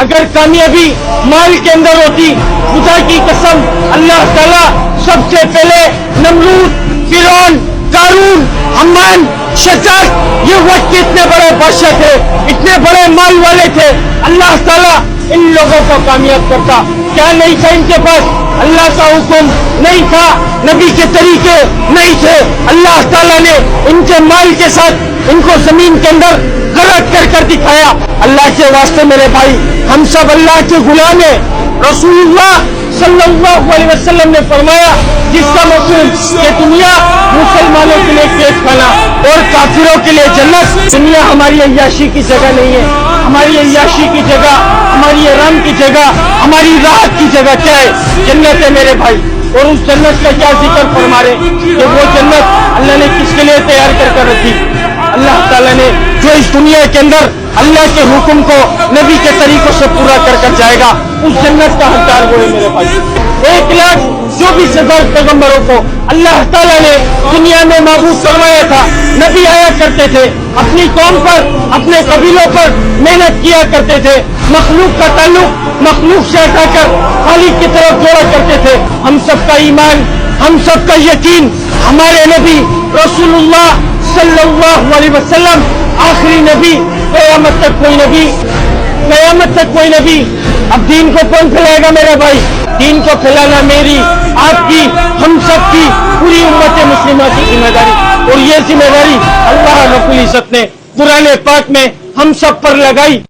اگر کامیابی مال کے اندر ہوتی خدا کی قسم اللہ تعالیٰ سب سے پہلے نمرود، فرعون، قارون، حمان، شداد، یہ وقت کے اتنے بڑے بادشاہ تھے، اتنے بڑے مال والے تھے، اللہ تعالیٰ ان لوگوں کو کامیاب کرتا. کیا نہیں تھا ان کے پاس؟ اللہ کا حکم نہیں تھا، نبی کے طریقے نہیں تھے. اللہ تعالیٰ نے ان کے مال کے ساتھ ان کو زمین کے اندر غرق کر دکھایا. اللہ کے واسطے میرے بھائی، ہم سب اللہ کے غلام ہیں. رسول اللہ صلی اللہ علیہ وسلم نے فرمایا جس کا مفہوم کہ دنیا مسلمانوں کے لیے پیٹ کھانا اور کافروں کے لیے جنت. دنیا ہماری عیاشی کی جگہ نہیں ہے. ہماری عیاشی کی جگہ، ہماری آرام کی جگہ، ہماری راحت کی جگہ کیا ہے؟ جنت ہے میرے بھائی. اور اس جنت کا کیا ذکر فرما رہے کہ وہ جنت اللہ نے کس کے لیے تیار کر رکھی؟ اللہ تعالیٰ نے جو اس دنیا کے اندر اللہ کے حکم کو نبی کے طریقوں سے پورا کر جائے گا، اس جنت کا حقدار وہ ہے میرے بھائی. 1,24,000 پیغمبروں کو اللہ تعالیٰ نے دنیا میں معبود فرمایا تھا. نبی آیا کرتے تھے، اپنی قوم پر، اپنے قبیلوں پر محنت کیا کرتے تھے، مخلوق کا تعلق مخلوق سے ہٹا کر خالق کی طرف جوڑا کرتے تھے. ہم سب کا ایمان، ہم سب کا یقین ہمارے نبی رسول اللہ صلی اللہ علیہ وسلم آخری نبی. قیامت تک کوئی نبی. اب دین کو کون پھیلائے گا میرے بھائی؟ دین کو پھیلانا میری، آپ کی، ہم سب کی، پوری امت مسلمہ کی ذمہ داری. اور یہ ذمہ داری اللہ رب العزت نے قرآن پاک میں ہم سب پر لگائی.